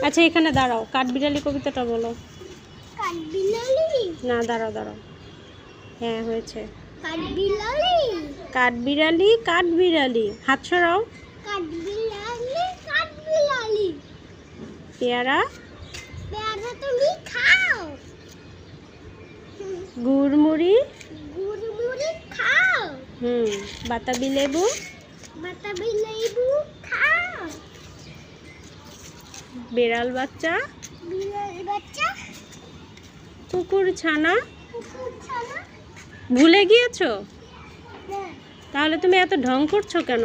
আচ্ছা এখানে দাঁড়াও, কাঠবিড়ালি কবিতাটা বলো। কাঠবিড়ালি না দাঁড়াও দাঁড়াও, হ্যাঁ হয়েছে। কাঠবিড়ালি কাঠবিড়ালি কাঠবিড়ালি, হাত সরাও। কাঠবিড়ালি কাঠবিড়ালি পেয়ারা পেয়ারা তুমি খাও, গুড়মুড়ি গুড়মুড়ি খাও, বাতাবি লেবু বাতাবি লেবু খাও, বিড়াল বাচ্চা বিড়াল বাচ্চা কুকুর ছানা। কুকুর ছানা। ভুলে গিয়েছো? হ্যাঁ। তাহলে তুমি এত ঢং করছো কেন?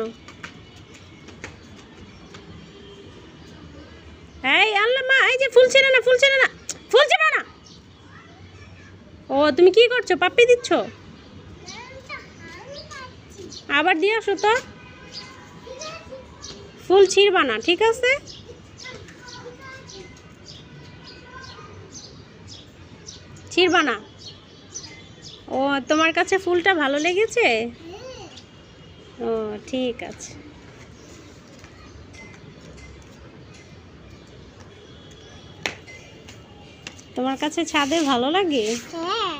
এই আল্লাহ মা, এই যে ফুল ছিঁড়ে না, ফুল ছিঁড়ে না, ফুল ছিঁড়ে না। ও তুমি কি করছো, পাপ্পি দিচ্ছ? আবার দিয়ে আসো তো, ফুল ছিঁড়বা না, ঠিক আছে? ছিঁড়বা না। ও তোমার কাছে ফুলটা ভালো লেগেছে? ও ঠিক আছে। তোমার কাছে ছাদে ভালো লাগে? হ্যাঁ।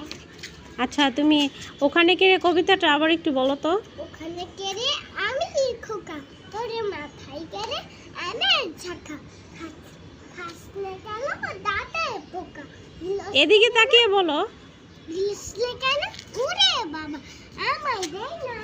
আচ্ছা তুমি ওখানে কেড়ে কবিতাটা আবার একটু বলো তো। ওখানে কেড়ে আমি খোকা, তোরে মাথায় কেড়ে আমি ঝাঁকা, ফাসলে গেল দাঁতে পোকা। এদিকে তাকিয়ে বলো। ভিজলে কেন উড়ে বাবা, আমায় দেয় না।